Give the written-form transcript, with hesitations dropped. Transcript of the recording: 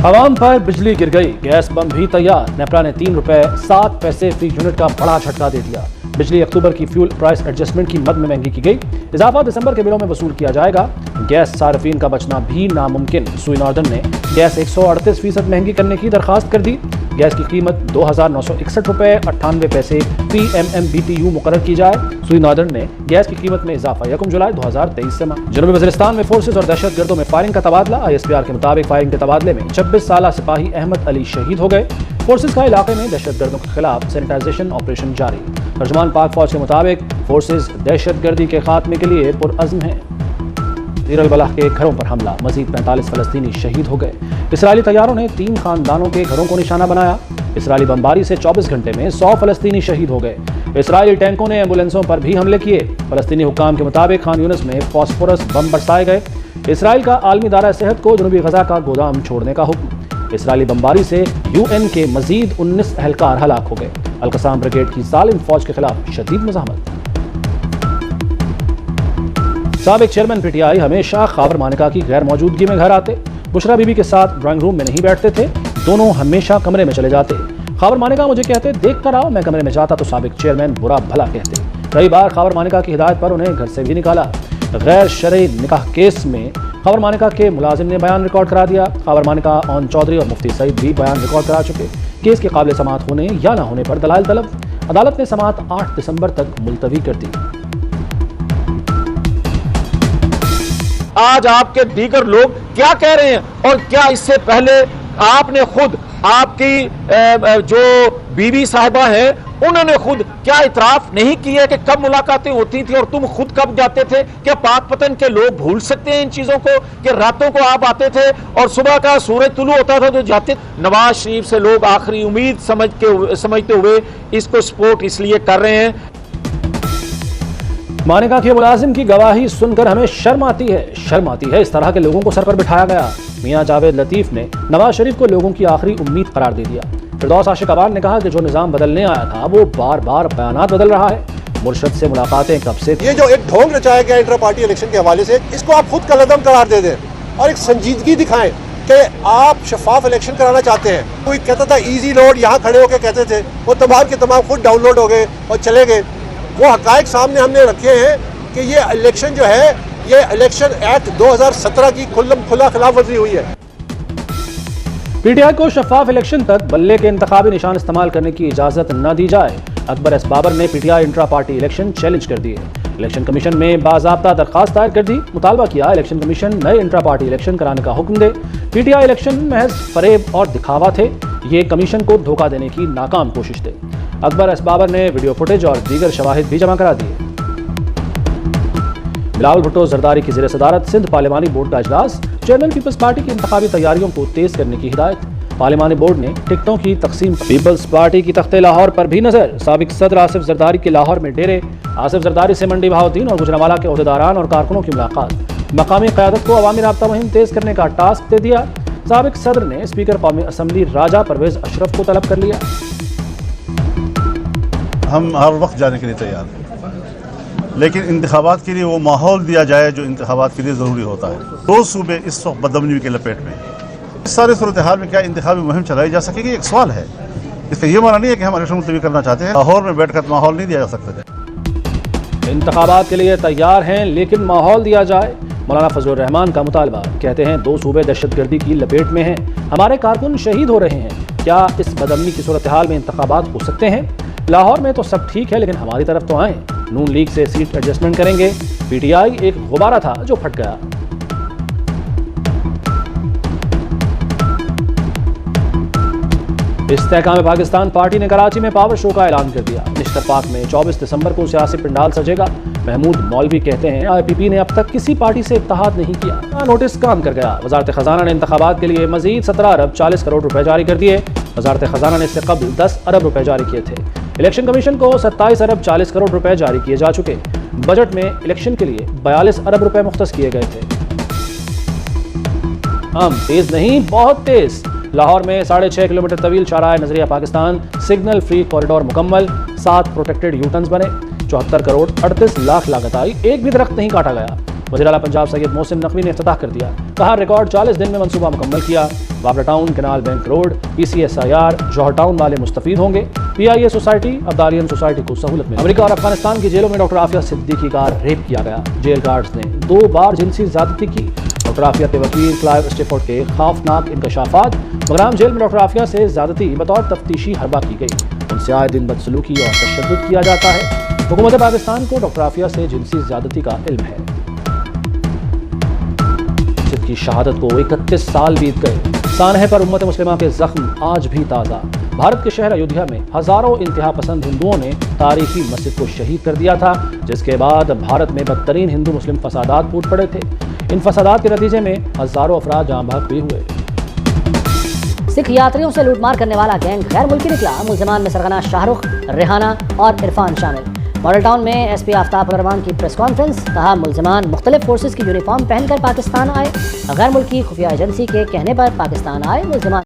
आवाम पर बिजली गिर गई, गैस बम भी तैयार। नेपरा ने ₹3.07 फी यूनिट का बड़ा झटका दे दिया। बिजली अक्टूबर की फ्यूल प्राइस एडजस्टमेंट की मद में महंगी की गई। इजाफा दिसंबर के बिलों में वसूल किया जाएगा। गैस सार्फिन का बचना भी नामुमकिन। सुई नॉर्दर्न ने गैस 138% महंगी करने की दरखास्त कर दी। गैस की कीमत ₹2,961.98 PMMBTU मुकर्रर की जाए। सुई नॉर्दर्न ने गैस की कीमत में इजाफा 1 जुलाई 2023 से जनूबी वज़ीरिस्तान में फोर्सेज और दहशतगर्दों में फायरिंग का तबादला। ISPR के मुताबिक फायरिंग के तबादले में 26 साला सिपाही अहमद अली शहीद हो गए। फोर्सेज का इलाके में दहशतगर्दों के खिलाफ सैनिटाइजेशन ऑपरेशन जारी। तर्जुमान पाक फौज के मुताबिक फोर्सेज दहशतगर्दी के खात्मे के लिए पुरअज़्म हैं। ज़ीर अल-बलाह के घरों पर हमला, मजीद 45 फलस्तीनी शहीद हो गए। इसराइली तैयारों ने 3 खानदानों के घरों को निशाना बनाया। इसराइली बमबारी से 24 घंटे में 100 फलस्तीनी शहीद हो गए। इसराइली टैंकों ने एम्बुलेंसों पर भी हमले किए। फलस्तीनी हुक्काम के मुताबिक खान यूनिस में फॉस्फोरस बम बरसाए गए। इसराइल का आलमी इदारा सेहत को जनूबी गजा का गोदाम छोड़ने का हुक्म। इसराइली बमबारी से UN के मजीद 19 अहलकार हलाक हो गए। अल-कसाम ब्रिगेड की जालिम फौज के खिलाफ शदीद मुज़ाहमत। साबिक चेयरमैन PTI हमेशा खाबर मानिका की गैर मौजूदगी में घर आते। बुशरा बीबी के साथ ड्राइंग रूम में नहीं बैठते थे। दोनों हमेशा कमरे में चले जाते। खाबर मानिका मुझे कहते, देख कर आओ। मैं कमरे में जाता तो साबिक चेयरमैन बुरा भला कहते। कई बार खाबर मानिका की हिदायत पर उन्हें घर से भी निकाला। गैर शरई निकाह केस में खाबर मानिका के मुलाजिम ने बयान रिकॉर्ड करा दिया। खाबर मानिका ओन चौधरी और मुफ्ती सईद भी बयान रिकॉर्ड करा चुके। केस के काबिल समाअत होने या न होने पर दलाइल तलब। अदालत ने समाअत 8 दिसंबर तक मुलतवी कर दी। आज आपके दीगर लोग क्या कह रहे हैं और क्या इससे पहले आपने खुद, आपकी जो बीवी साहिबा हैं, उन्होंने खुद क्या इतराफ नहीं किया कि कब मुलाकातें होती थी और तुम खुद कब जाते थे? क्या पाक पतन के लोग भूल सकते हैं इन चीजों को कि रातों को आप आते थे और सुबह का सूरज तुलू होता था तो जाते? नवाज शरीफ से लोग आखिरी उम्मीद समझते हुए इसको सपोर्ट इसलिए कर रहे हैं। मानिका के मुलाजिम की गवाही सुनकर हमें शर्म आती है। इस तरह के लोगों को सर पर बिठाया गया। मियां जावेद लतीफ ने नवाज शरीफ को लोगों की आखिरी उम्मीद करार दे दिया। फिरदौस आशिक अवान ने कहा कि जो निजाम बदलने आया था वो बार बार बयानात बदल रहा है। मुर्शद से मुलाकातें कब से थी? ये जो एक ढोंग रचाया गया इंटर पार्टी इलेक्शन के हवाले से, इसको आप खुद कलअदम करार दे दें और एक संजीदगी दिखाएं कि आप शफाफ इलेक्शन कराना चाहते हैं। कोई कहता था इजी लोड, यहाँ खड़े होकर कहते थे, वो तमाम के तमाम खुद डाउनलोड हो गए और चले गए। वो हकायक सामने हमने रखे हैं कि ये इलेक्शन जो है, ये इलेक्शन एक्ट 2017 की खुला खिलाफ वर्जी हुई है। PTI को शफाफ इलेक्शन तक बल्ले के इंतखाबी निशान इस्तेमाल करने की इजाजत न दी जाए। अकबर एस बाबर ने PTI intra party election challenge कर दिए। इलेक्शन कमीशन में बाज़ाब्ता दरखास्त दायर कर दी। मुतालबा किया इलेक्शन कमीशन नए इंट्रा पार्टी इलेक्शन कराने का हुक्म दे। PTI इलेक्शन महज फरेब और दिखावा थे। ये कमीशन को धोखा देने की नाकाम कोशिश थे। अकबर एस बाबर ने वीडियो फुटेज और दीगर शवाहिद भी जमा करा दिए। बिलावल भुट्टो जरदारी की ज़ेर सदारत सिंध पार्लिमानी बोर्ड का इजलास। चेयरमैन पीपल्स पार्टी की इंतखाबी तैयारियों को तेज करने की हिदायत। पार्लिमानी बोर्ड ने टिकटों की तकसीम। पीपल्स पार्टी की तख्ते लाहौर पर भी नजर। साबिक सदर आसिफ जरदारी के लाहौर में डेरे। आसिफ जरदारी से मंडी बहाउद्दीन और गुजरांवाला के ओहदेदारान और कारकुनों की मुलाकात। मकामी क़यादत को अवामी राब्ता मुहिम तेज करने का टास्क दे दिया। साबिक सदर ने स्पीकर कौमी असम्बली राजा परवेज अशरफ को तलब कर लिया। हम हर वक्त जाने के लिए तैयार हैं, लेकिन इंतखाबात के लिए वो माहौल दिया जाए जो इंतखाबात के लिए ज़रूरी होता है। 2 सूबे इस वक्त बदअमनी के लपेट में। इस सारे सूरत हाल में क्या इंतखाबी मुहिम चलाई जा सकेगी? एक सवाल है। इसका ये माना नहीं है कि हम इलेक्शन मुलतवी करना चाहते हैं। लाहौर में बैठकर माहौल नहीं दिया जा सकता। इंतखाबात के लिए तैयार हैं लेकिन माहौल दिया जाए। मौलाना फजलुर रहमान का मुतालबा। कहते हैं 2 सूबे दहशतगर्दी की लपेट में हैं। हमारे कारकुन शहीद हो रहे हैं। क्या इस बदअमनी की सूरत हाल में इंतखाबात हो सकते हैं? लाहौर में तो सब ठीक है लेकिन हमारी तरफ तो आए। नून लीग से सीट एडजस्टमेंट करेंगे। PTI एक गुब्बारा था जो फट गया। इस्तेहकाम पाकिस्तान पार्टी ने कराची में पावर शो का ऐलान कर दिया। निश्तर पाक में 24 दिसंबर को सियासी पंडाल सजेगा। महमूद मौलवी कहते हैं IPP ने अब तक किसी पार्टी से इत्तेहाद नहीं किया। नोटिस काम कर गया। वजारत खजाना ने इंतखाबात के लिए मजीद 17 अरब 40 करोड़ रुपए जारी कर दिए। वजारत खजाना ने इससे कबल 10 अरब रुपए जारी किए थे। इलेक्शन कमीशन को 27 अरब 40 करोड़ रुपए जारी किए जा चुके। बजट में इलेक्शन के लिए 42 अरब रुपए मुख्तस किए गए थे। हम तेज नहीं, बहुत तेज। लाहौर में 6.5 किलोमीटर तवील शाहराह नजरिया पाकिस्तान सिग्नल फ्री कॉरिडोर मुकम्मल। 7 प्रोटेक्टेड यूटर्न्स बने। 74 करोड़ 38 लाख लागत आई। एक भी दरख्त नहीं काटा गया। वज़ीर आला पंजाब सैयद मोहसिन नकवी ने इफ्तिताह कर दिया। कहा रिकॉर्ड 40 दिन में मंसूबा मुकम्मल किया। Babra town, canal bank road, PCSIR, Johar town वाले मुस्तफीद होंगे। PIA सोसाइटी, अब्दालियन सोसाइटी को सहूलत मिली। अमेरिका और अफगानिस्तान की जेलों में डॉक्टर आफिया सिद्दीकी का रेप किया गया। जेल गार्ड्स ने 2 बार जिनसी ज़्यादती की। डॉक्टर आफिया के वकील क्लाइव स्टिफोर्ड के खौफनाक इंकशाफात। बगराम जेल में डॉक्टर आफिया से ज़्यादती बतौर तफ्तीशी हरबा की गई। उनसे आए दिन बदसलूकी और तशद्दुद किया जाता है। हुकूमत पाकिस्तान को डॉक्टर आफिया से जिनसी ज़्यादती का इल्म है। की शहादत को 31 साल बीत गए। सानहे पर उम्मत मुस्लिमा के जख्म आज भी ताज़ा। भारत के शहर अयोध्या में हजारों इंतहा पसंद हिंदुओं ने तारीखी मस्जिद को शहीद कर दिया था, जिसके बाद भारत में बदतरीन हिंदू मुस्लिम फसादात फूट पड़े थे। इन फसादात के नतीजे में हजारों अफराद जाँ भाग भी हुए। सिख यात्रियों से लूटमार करने वाला गैंग गैर मुल्की निकला। मुल्जिमान में सरगना शाहरुख, रेहाना और इरफान शामिल। मॉडल टाउन में SP आफ्ताब रहमान की प्रेस कॉन्फ्रेंस। कहा मुल्जिमान मुख्तलिफ फोर्सेज की यूनिफॉर्म पहनकर पाकिस्तान आए। गैर मुल्की खुफिया एजेंसी के कहने पर पाकिस्तान आए। मुल्जिमान